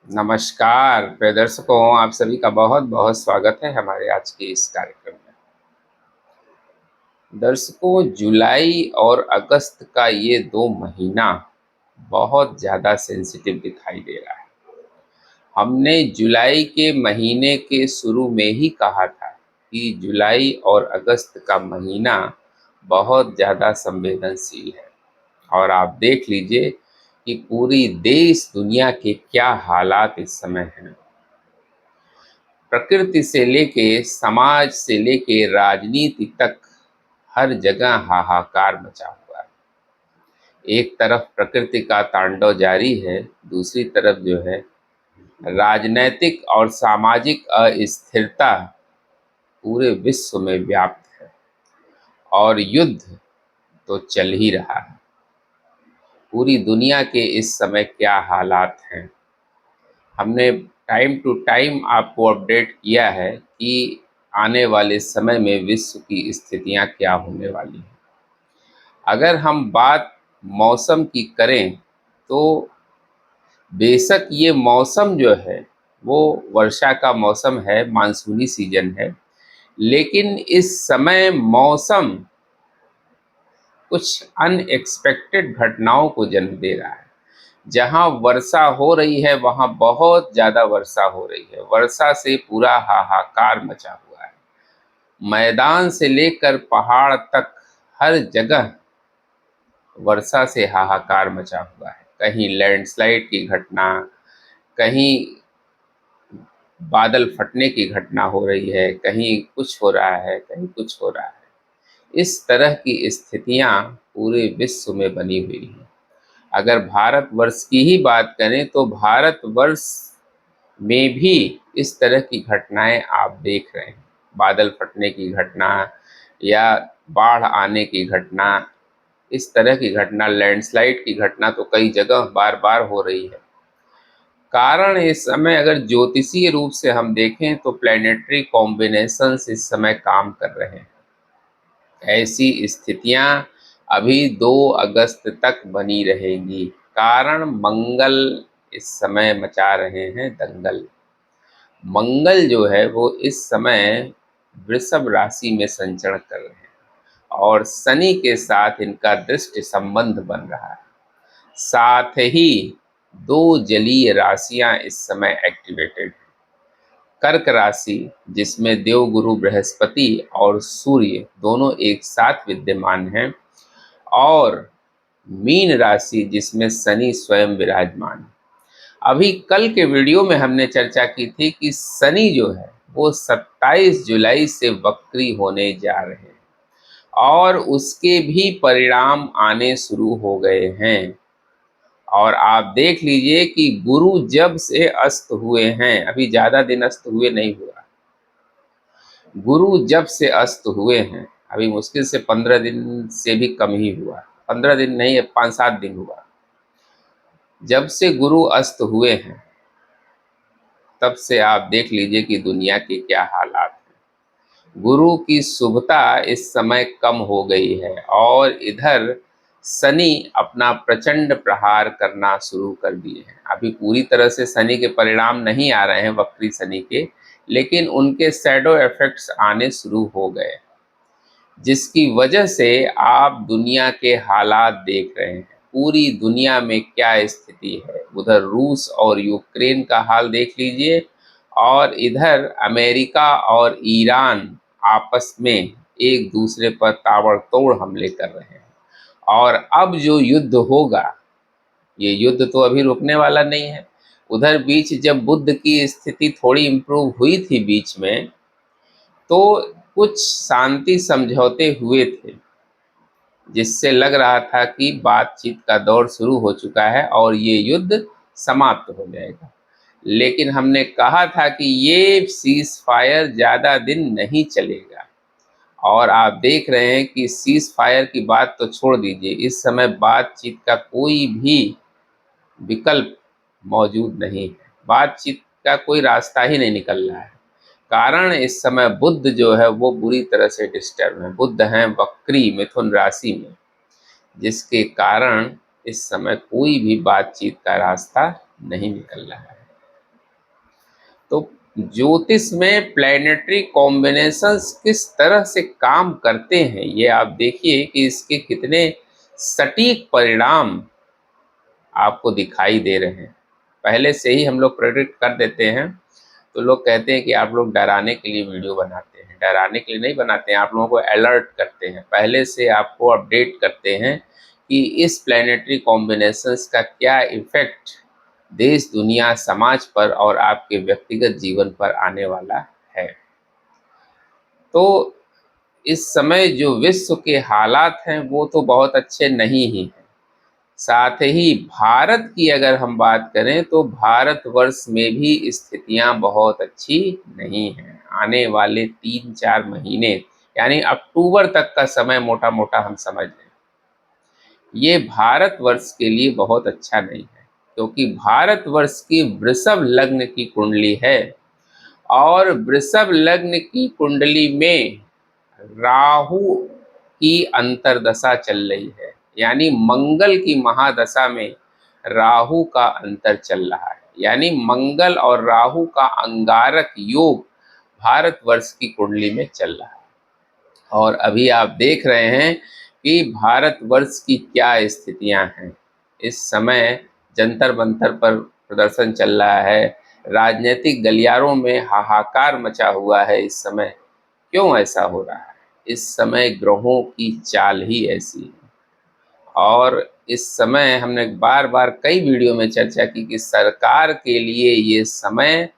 नमस्कार प्रिय दर्शकों, आप सभी का बहुत बहुत स्वागत है हमारे आज के इस कार्यक्रम में। दर्शकों, जुलाई और अगस्त का ये 2 महीना बहुत ज़्यादा सेंसिटिव दिखाई दे रहा है। हमने जुलाई के महीने के शुरू में ही कहा था कि जुलाई और अगस्त का महीना बहुत ज़्यादा संवेदनशील है। और आप देख लीजिए कि पूरी देश दुनिया के क्या हालात इस समय हैं। प्रकृति से लेके समाज से लेके राजनीति तक हर जगह हाहाकार मचा हुआ है। एक तरफ प्रकृति का तांडव जारी है, दूसरी तरफ जो है राजनैतिक और सामाजिक अस्थिरता पूरे विश्व में व्याप्त है और युद्ध तो चल ही रहा है। पूरी दुनिया के इस समय क्या हालात हैं, हमने टाइम टू टाइम आपको अपडेट किया है कि आने वाले समय में विश्व की स्थितियां क्या होने वाली हैं। अगर हम बात मौसम की करें तो बेशक ये मौसम जो है वो वर्षा का मौसम है, मानसूनी सीजन है, लेकिन इस समय मौसम कुछ अनएक्सपेक्टेड घटनाओं को जन्म दे रहा है। जहाँ वर्षा हो रही है वहाँ बहुत ज़्यादा वर्षा हो रही है। वर्षा से पूरा हाहाकार मचा हुआ है। मैदान से लेकर पहाड़ तक हर जगह वर्षा से हाहाकार मचा हुआ है। कहीं लैंडस्लाइड की घटना, कहीं बादल फटने की घटना हो रही है, कहीं कुछ हो रहा है, कहीं कुछ हो रहा है। इस तरह की स्थितियाँ पूरे विश्व में बनी हुई हैं। अगर भारतवर्ष की ही बात करें तो भारतवर्ष में भी इस तरह की घटनाएं आप देख रहे हैं। बादल फटने की घटना या बाढ़ आने की घटना, इस तरह की घटना, लैंडस्लाइड की घटना तो कई जगह बार बार हो रही है। कारण इस समय अगर ज्योतिषीय रूप से हम देखें तो प्लैनेटरी कॉम्बिनेशंस इस समय काम कर रहे हैं। ऐसी स्थितियां अभी 2 अगस्त तक बनी रहेंगी। कारण मंगल इस समय मचा रहे हैं दंगल। मंगल जो है वो इस समय वृषभ राशि में संचरण कर रहे हैं और शनि के साथ इनका दृष्टि संबंध बन रहा है। साथ ही 2 जलीय राशियां इस समय एक्टिवेटेड हैं। कर्क राशि जिसमें देवगुरु बृहस्पति और सूर्य दोनों एक साथ विद्यमान हैं, और मीन राशि जिसमें शनि स्वयं विराजमान है। अभी कल के वीडियो में हमने चर्चा की थी कि शनि जो है वो 27 जुलाई से वक्री होने जा रहे हैं और उसके भी परिणाम आने शुरू हो गए हैं। और आप देख लीजिए कि गुरु जब से अस्त हुए हैं, अभी ज़्यादा दिन अस्त हुए नहीं हुआ, गुरु जब से अस्त हुए हैं अभी मुश्किल से 15 दिन से भी कम ही हुआ, 15 दिन नहीं, 5-7 दिन हुआ। जब से गुरु अस्त हुए हैं तब से आप देख लीजिए कि दुनिया के क्या हालात हैं। गुरु की शुभता इस समय कम हो गई है और इधर शनि अपना प्रचंड प्रहार करना शुरू कर दिए हैं। अभी पूरी तरह से शनि के परिणाम नहीं आ रहे हैं, वक्री शनि के, लेकिन उनके शैडो इफेक्ट्स आने शुरू हो गए, जिसकी वजह से आप दुनिया के हालात देख रहे हैं। पूरी दुनिया में क्या स्थिति है, उधर रूस और यूक्रेन का हाल देख लीजिए, और इधर अमेरिका और ईरान आपस में एक दूसरे पर ताबड़तोड़ हमले कर रहे हैं। और अब जो युद्ध होगा, ये युद्ध तो अभी रुकने वाला नहीं है। उधर बीच जब बुद्ध की स्थिति थोड़ी इम्प्रूव हुई थी बीच में, तो कुछ शांति समझौते हुए थे, जिससे लग रहा था कि बातचीत का दौर शुरू हो चुका है और ये युद्ध समाप्त हो जाएगा। लेकिन हमने कहा था कि ये सीज फायर ज़्यादा दिन नहीं चलेगा, और आप देख रहे हैं कि सीज फायर की बात तो छोड़ दीजिए, इस समय बातचीत का कोई भी विकल्प मौजूद नहीं है। बातचीत का कोई रास्ता ही नहीं निकल रहा है। कारण इस समय बुध जो है वो बुरी तरह से डिस्टर्ब है। बुध हैं वक्री मिथुन राशि में, जिसके कारण इस समय कोई भी बातचीत का रास्ता नहीं निकल रहा है। तो ज्योतिष में प्लैनेटरी कॉम्बिनेशंस किस तरह से काम करते हैं, ये आप देखिए कि इसके कितने सटीक परिणाम आपको दिखाई दे रहे हैं। पहले से ही हम लोग प्रेडिक्ट कर देते हैं। तो लोग कहते हैं कि आप लोग डराने के लिए वीडियो बनाते हैं। डराने के लिए नहीं बनाते हैं, आप लोगों को अलर्ट करते हैं, पहले से आपको अपडेट करते हैं कि इस प्लैनेटरी कॉम्बिनेशंस का क्या इफेक्ट देश, दुनिया, समाज पर और आपके व्यक्तिगत जीवन पर आने वाला है। तो इस समय जो विश्व के हालात हैं वो तो बहुत अच्छे नहीं ही हैं। साथ ही भारत की अगर हम बात करें तो भारतवर्ष में भी स्थितियां बहुत अच्छी नहीं हैं। आने वाले 3-4 महीने यानी अक्टूबर तक का समय मोटा मोटा हम समझ लें, ये भारतवर्ष के लिए बहुत अच्छा नहीं है, क्योंकि भारतवर्ष की वृषभ लग्न की कुंडली है और वृषभ लग्न की कुंडली में राहु की अंतर्दशा चल रही है, यानी मंगल की महादशा में राहु का अंतर चल रहा है। यानी मंगल और राहु का अंगारक योग भारतवर्ष की कुंडली में चल रहा है। और अभी आप देख रहे हैं कि भारतवर्ष की क्या स्थितियां हैं। इस समय जंतर मंतर पर प्रदर्शन चल रहा है, राजनीतिक गलियारों में हाहाकार मचा हुआ है इस समय। क्यों ऐसा हो रहा है? इस समय ग्रहों की चाल ही ऐसी है। और इस समय हमने बार बार कई वीडियो में चर्चा की कि सरकार के लिए ये समय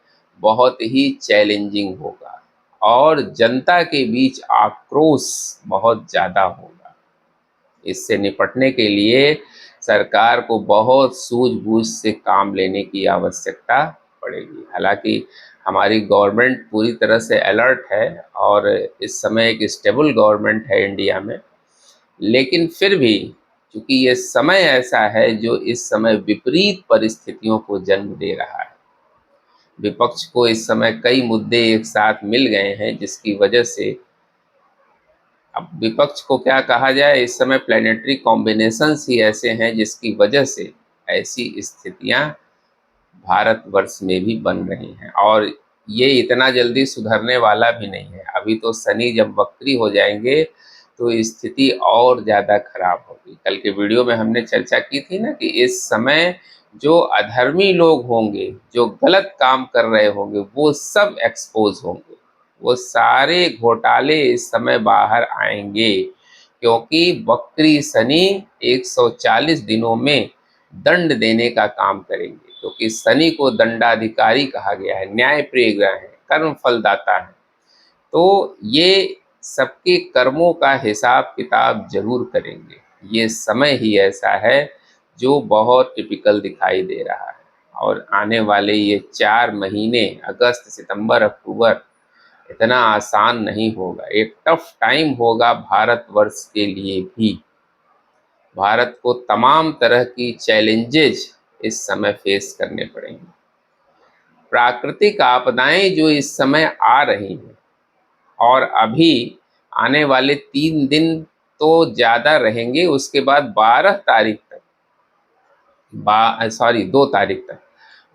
बहुत ही चैलेंजिंग होगा और जनता के बीच आक्रोश बहुत ज़्यादा होगा। इससे निपटने के लिए सरकार को बहुत सूझबूझ से काम लेने की आवश्यकता पड़ेगी। हालांकि हमारी गवर्नमेंट पूरी तरह से अलर्ट है और इस समय एक स्टेबल गवर्नमेंट है इंडिया में, लेकिन फिर भी चूंकि ये समय ऐसा है जो इस समय विपरीत परिस्थितियों को जन्म दे रहा है। विपक्ष को इस समय कई मुद्दे एक साथ मिल गए हैं, जिसकी वजह से अब विपक्ष को क्या कहा जाए, इस समय प्लैनेटरी कॉम्बिनेशंस ही ऐसे हैं जिसकी वजह से ऐसी स्थितियां भारतवर्ष में भी बन रही हैं। और ये इतना जल्दी सुधरने वाला भी नहीं है। अभी तो शनि जब वक्री हो जाएंगे तो स्थिति और ज़्यादा खराब होगी। कल के वीडियो में हमने चर्चा की थी ना कि इस समय जो अधर्मी लोग होंगे, जो गलत काम कर रहे होंगे, वो सब एक्सपोज होंगे। वो सारे घोटाले इस समय बाहर आएंगे, क्योंकि वक्री शनि 140 दिनों में दंड देने का काम करेंगे। क्योंकि शनि को दंडाधिकारी कहा गया है, न्याय प्रिय ग्रह है, कर्म फलदाता है। तो ये सबके कर्मों का हिसाब किताब जरूर करेंगे। ये समय ही ऐसा है जो बहुत टिपिकल दिखाई दे रहा है। और आने वाले ये 4 महीने अगस्त, सितंबर, अक्टूबर इतना आसान नहीं होगा। एक टफ टाइम होगा भारतवर्ष के लिए भी। भारत को तमाम तरह की चैलेंजेज इस समय फेस करने पड़ेंगे। प्राकृतिक आपदाएं जो इस समय आ रही हैं और अभी आने वाले 3 दिन तो ज़्यादा रहेंगे, उसके बाद 12 तारीख तक 2 तारीख तक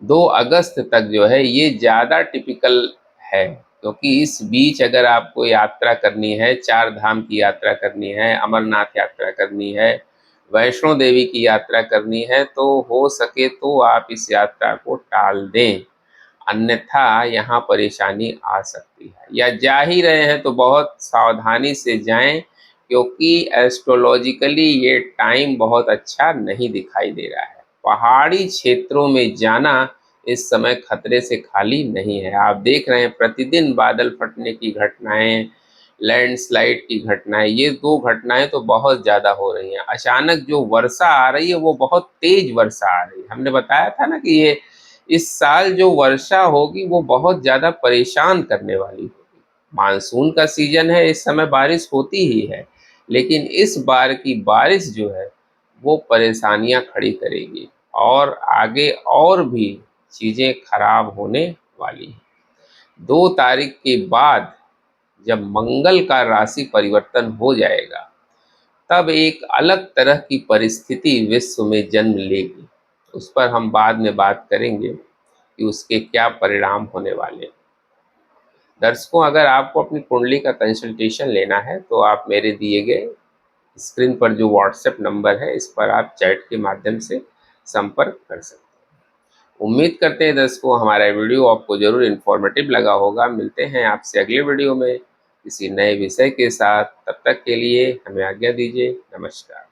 2 अगस्त तक जो है ये ज़्यादा टिपिकल है। क्योंकि इस बीच अगर आपको यात्रा करनी है, 4 धाम की यात्रा करनी है, अमरनाथ यात्रा करनी है, वैष्णो देवी की यात्रा करनी है, तो हो सके तो आप इस यात्रा को टाल दें, अन्यथा यहाँ परेशानी आ सकती है। या जा ही रहे हैं तो बहुत सावधानी से जाएं, क्योंकि एस्ट्रोलॉजिकली ये टाइम बहुत अच्छा नहीं दिखाई दे रहा है। पहाड़ी क्षेत्रों में जाना इस समय खतरे से खाली नहीं है। आप देख रहे हैं प्रतिदिन बादल फटने की घटनाएं, लैंडस्लाइड की घटनाएं, ये 2 घटनाएं तो बहुत ज़्यादा हो रही हैं। अचानक जो वर्षा आ रही है वो बहुत तेज वर्षा आ रही है। हमने बताया था ना कि ये इस साल जो वर्षा होगी वो बहुत ज़्यादा परेशान करने वाली होगी। मानसून का सीजन है, इस समय बारिश होती ही है, लेकिन इस बार की बारिश जो है वो परेशानियां खड़ी करेगी और आगे और भी चीज़ें खराब होने वाली हैं। 2 तारीख के बाद जब मंगल का राशि परिवर्तन हो जाएगा, तब एक अलग तरह की परिस्थिति विश्व में जन्म लेगी। उस पर हम बाद में बात करेंगे। कि उसके क्या परिणाम होने वाले हैं। दर्शकों, अगर आपको अपनी कुंडली का कंसल्टेशन लेना है तो आप मेरे दिए गए स्क्रीन पर जो व्हाट्सएप नंबर है इस पर आप चैट के माध्यम से संपर्क कर सकते हैं। उम्मीद करते हैं दर्शकों हमारा वीडियो आपको जरूर इन्फॉर्मेटिव लगा होगा। मिलते हैं आपसे अगले वीडियो में किसी नए विषय के साथ। तब तक के लिए हमें आज्ञा दीजिए। नमस्कार।